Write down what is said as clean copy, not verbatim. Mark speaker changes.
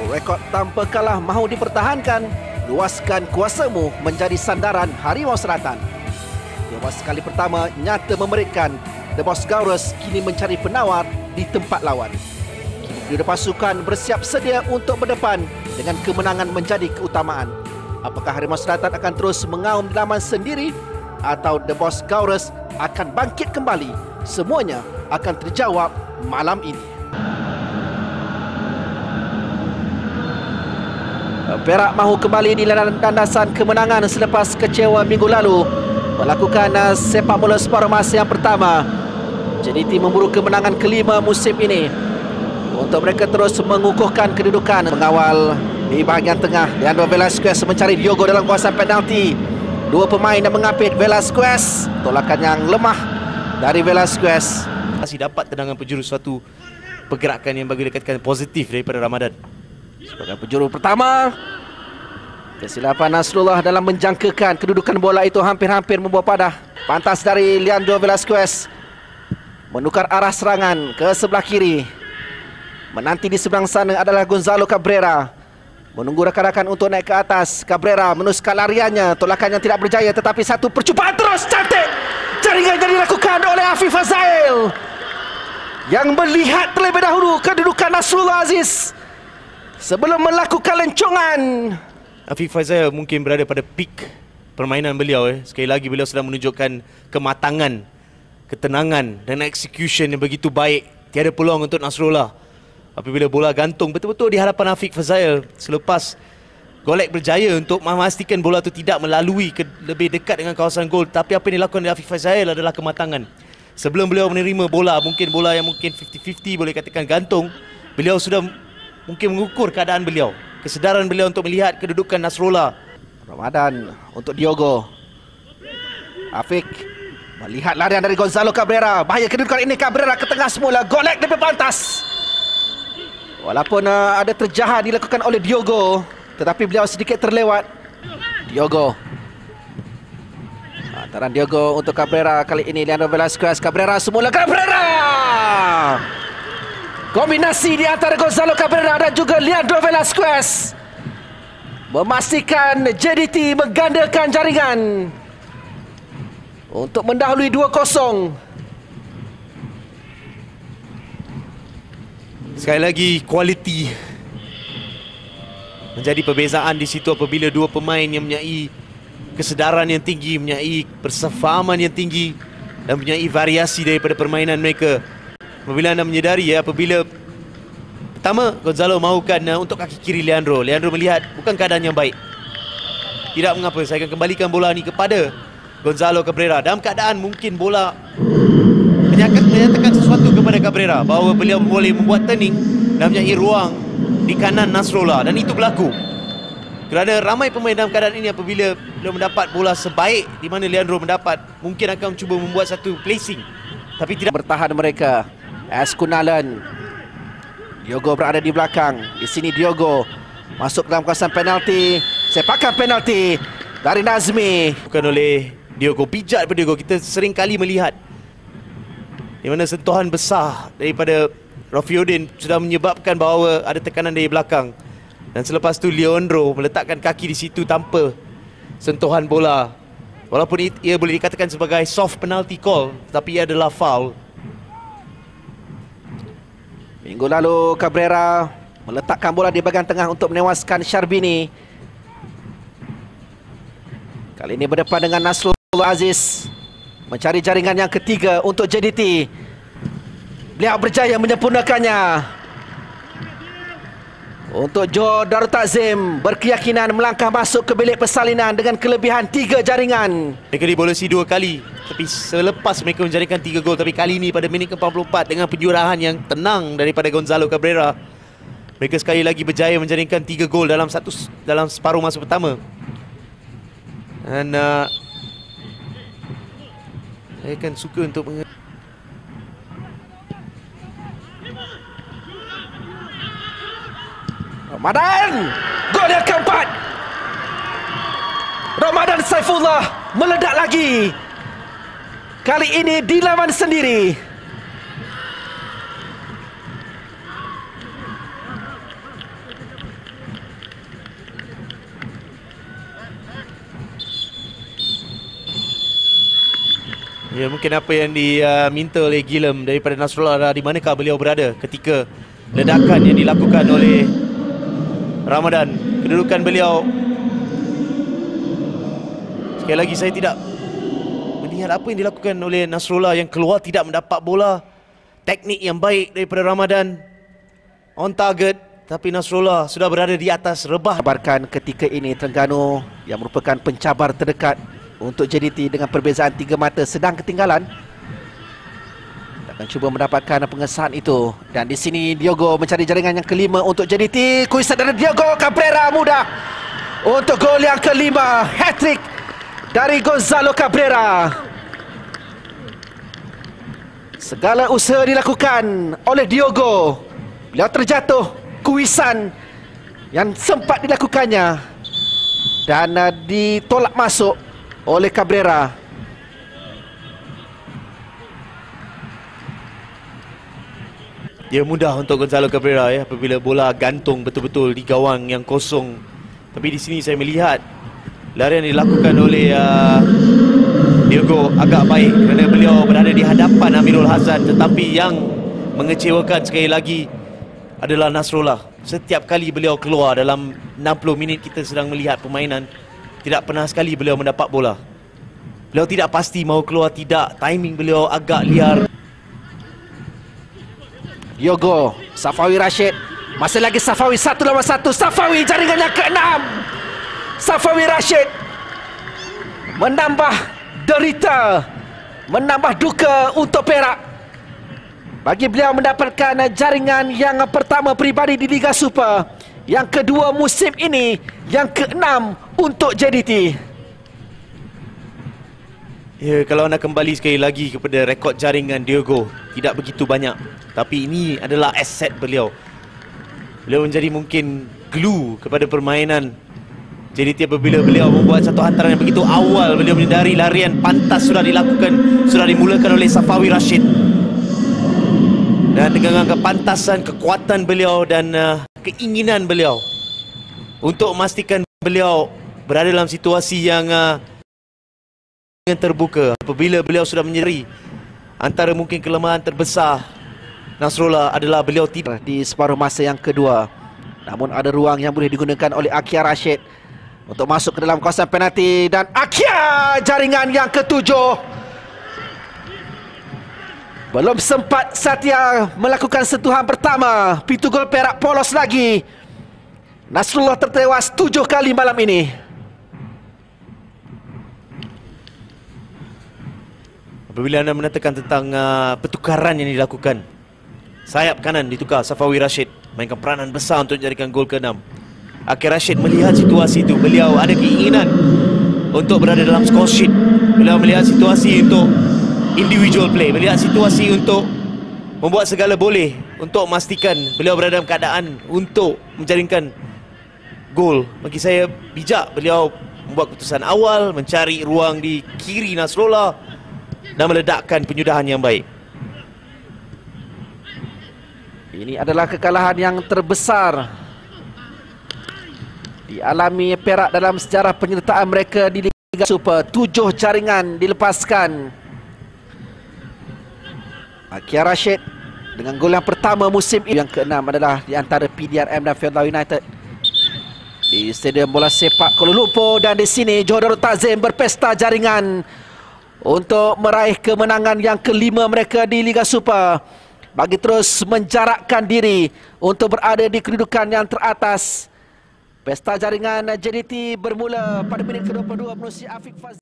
Speaker 1: Rekod tanpa kalah mahu dipertahankan. Luaskan kuasamu menjadi sandaran Harimau Selatan. Dewas kali pertama nyata memberikan. The Boss Gaurus kini mencari penawar di tempat lawan. Kini kedua pasukan bersiap sedia untuk berdepan dengan kemenangan menjadi keutamaan. Apakah Harimau Selatan akan terus mengaum di laman sendiri atau The Boss Gaurus akan bangkit kembali? Semuanya akan terjawab malam ini. Perak mahu kembali di landasan kemenangan selepas kecewa minggu lalu melakukan sepak bola separuh masa yang pertama. JDT memburu kemenangan kelima musim ini untuk mereka terus mengukuhkan kedudukan. Mengawal di bahagian tengah, Leandro Velasquez mencari Diogo dalam kawasan penalti. Dua pemain yang mengapit Velasquez. Tolakan yang lemah dari Velasquez.
Speaker 2: Masih dapat tendangan penjuru, suatu pergerakan yang bagi dikatakan positif daripada Ramadan.
Speaker 1: Sebagai penjuru pertama, kesilapan Nasrullah dalam menjangkakan kedudukan bola itu hampir-hampir membuat padah. Pantas dari Leandro Velasquez menukar arah serangan ke sebelah kiri. Menanti di seberang sana adalah Gonzalo Cabrera. Menunggu rakan-rakan untuk naik ke atas. Cabrera meneruskan lariannya. Tolakan yang tidak berjaya, tetapi satu percubaan terus cantik. Jaringan yang dilakukan oleh Afif Fazail yang melihat terlebih dahulu kedudukan Nasrullah Aziz sebelum melakukan lencongan.
Speaker 2: Afif Fazail mungkin berada pada peak permainan beliau. Sekali lagi beliau sedang menunjukkan kematangan, ketenangan dan execution yang begitu baik. Tiada peluang untuk Nasrullah. Apabila bola gantung betul-betul di hadapan Afif Fazail selepas Golek berjaya untuk memastikan bola itu tidak melalui lebih dekat dengan kawasan gol. Tapi apa yang dilakukan oleh Afif Fazail adalah kematangan. Sebelum beliau menerima bola, mungkin bola yang mungkin 50-50 boleh katakan gantung, beliau sudah mungkin mengukur keadaan beliau, kesedaran beliau untuk melihat kedudukan Nasrullah.
Speaker 1: Ramadan untuk Diogo. Afik melihat larian dari Gonzalo Cabrera. Bahaya kedudukan ini. Cabrera ke tengah semula. Golek lebih pantas. Walaupun ada terjahat dilakukan oleh Diogo, tetapi beliau sedikit terlewat. Diogo. Antaran Diogo untuk Cabrera. Kali ini Leandro Velasquez. Cabrera semula. Cabrera! Kombinasi di antara Gonzalo Cabrera dan juga Leandro Velasquez memastikan JDT menggandakan jaringan untuk mendahului 2-0.
Speaker 2: Sekali lagi, kualiti menjadi perbezaan di situ apabila dua pemain yang mempunyai kesedaran yang tinggi, mempunyai persefahaman yang tinggi dan mempunyai variasi daripada permainan mereka. Apabila anda menyedari apabila pertama Gonzalo mahukan untuk kaki kiri Leandro melihat bukan keadaan yang baik. Tidak mengapa, saya akan kembalikan bola ni kepada Gonzalo Cabrera dalam keadaan mungkin bola menyatakan sesuatu kepada Cabrera bahawa beliau boleh membuat turning dan mempunyai ruang di kanan Nasrullah, dan itu berlaku kerana ramai pemain dalam keadaan ini apabila beliau mendapat bola sebaik di mana Leandro mendapat, mungkin akan cuba membuat satu placing tapi tidak
Speaker 1: bertahan mereka. Eskunalan. Diogo berada di belakang. Di sini Diogo masuk dalam kawasan penalti. Sepakan penalti dari Nazmi.
Speaker 2: Bukan oleh Diogo, pijat daripada Diogo. Kita sering kali melihat di mana sentuhan besar daripada Rafiuddin sudah menyebabkan bahawa ada tekanan dari belakang. Dan selepas tu Leandro meletakkan kaki di situ tanpa sentuhan bola. Walaupun ia boleh dikatakan sebagai soft penalty call, tapi ia adalah foul.
Speaker 1: Minggu lalu Cabrera meletakkan bola di bahagian tengah untuk menewaskan Syarbini. Kali ini berdepan dengan Nasrullah Aziz, mencari jaringan yang ketiga untuk JDT. Beliau berjaya menyempurnakannya. Untuk Joe Darul Takzim berkeyakinan melangkah masuk ke bilik persalinan dengan kelebihan 3 jaringan.
Speaker 2: Mereka dibolesi 2 kali, tapi selepas mereka menjadikan 3 gol. Tapi kali ini pada minit ke-44 dengan penjurahan yang tenang daripada Gonzalo Cabrera, mereka sekali lagi berjaya menjadikan 3 gol dalam separuh masa pertama. Dan saya akan suka untuk
Speaker 1: Ramadan, gol yang keempat. Ramadan Saifullah meledak lagi. Kali ini di lawan sendiri.
Speaker 2: Ya, mungkin apa yang diminta oleh Gillem daripada Nasrullah adalah di manakah beliau berada ketika ledakan yang dilakukan oleh Ramadan. Kedudukan beliau, sekali lagi saya tidak melihat apa yang dilakukan oleh Nasrullah yang keluar tidak mendapat bola. Teknik yang baik daripada Ramadan, on target, tapi Nasrullah sudah berada di atas rebah.
Speaker 1: Kabarkan ketika ini Terengganu yang merupakan pencabar terdekat untuk JDT dengan perbezaan 3 mata sedang ketinggalan. Akan cuba mendapatkan pengesahan itu. Dan di sini Diogo mencari jaringan yang kelima untuk JDT. Kuisan dari Diogo Cabrera mudah untuk gol yang kelima. Hat-trick dari Gonzalo Cabrera. Segala usaha dilakukan oleh Diogo. Beliau terjatuh. Kuisan yang sempat dilakukannya dan ditolak masuk oleh Cabrera.
Speaker 2: Dia mudah untuk Gonzalo Cabrera ya apabila bola gantung betul-betul di gawang yang kosong. Tapi di sini saya melihat larian yang dilakukan oleh Diogo agak baik kerana beliau berada di hadapan Amirul Hasan. Tetapi yang mengecewakan sekali lagi adalah Nasrullah. Setiap kali beliau keluar dalam 60 minit kita sedang melihat permainan, tidak pernah sekali beliau mendapat bola. Beliau tidak pasti mau keluar tidak. Timing beliau agak liar.
Speaker 1: Diogo, Safawi Rashid. Masih lagi Safawi, 1 lawan 1. Safawi jaringannya ke-6. Safawi Rashid menambah derita, menambah duka untuk Perak. Bagi beliau mendapatkan jaringan yang pertama peribadi di Liga Super, yang kedua musim ini, yang ke-6 untuk JDT.
Speaker 2: Ya, kalau nak kembali sekali lagi kepada rekod jaringan Diogo, tidak begitu banyak. Tapi ini adalah aset beliau. Beliau menjadi mungkin glue kepada permainan JDT apabila beliau membuat satu hantaran yang begitu awal. Beliau menyedari larian pantas sudah dilakukan, sudah dimulakan oleh Safawi Rashid. Dan dengan kepantasan, kekuatan beliau dan keinginan beliau untuk memastikan beliau berada dalam situasi yang terbuka. Apabila beliau sudah menyedari antara mungkin kelemahan terbesar Nasrullah adalah beliau tidak
Speaker 1: di separuh masa yang kedua. Namun ada ruang yang boleh digunakan oleh Akia Rashid untuk masuk ke dalam kawasan penalti. Dan Akia jaringan yang ke-7. Belum sempat Satya melakukan sentuhan pertama. Pintu gol Perak polos lagi. Nasrullah tertewas 7 kali malam ini.
Speaker 2: Apabila anda menatakan tentang pertukaran yang dilakukan, sayap kanan ditukar Safawi Rashid, mainkan peranan besar untuk jadikan gol ke-6. Akhir Rashid melihat situasi itu. Beliau ada keinginan untuk berada dalam score sheet. Beliau melihat situasi untuk individual play, melihat situasi untuk membuat segala boleh untuk memastikan beliau berada dalam keadaan untuk menjaringkan gol. Bagi saya bijak beliau membuat keputusan awal, mencari ruang di kiri Nasrullah dan meledakkan penyudahan yang baik.
Speaker 1: Ini adalah kekalahan yang terbesar dialami Perak dalam sejarah penyertaan mereka di Liga Super. 7 jaringan dilepaskan. Akia Rashid dengan gol yang pertama musim ini. Yang ke-6 adalah di antara PDRM dan Fieldau United di Stadium Bola Sepak Kuala Lumpur. Dan di sini Johor Darul Takzim berpesta jaringan untuk meraih kemenangan yang kelima mereka di Liga Super, bagi terus menjarakkan diri untuk berada di kedudukan yang teratas. Pesta jaringan JDT bermula pada minit ke-22 menerusi Afiq Fazil.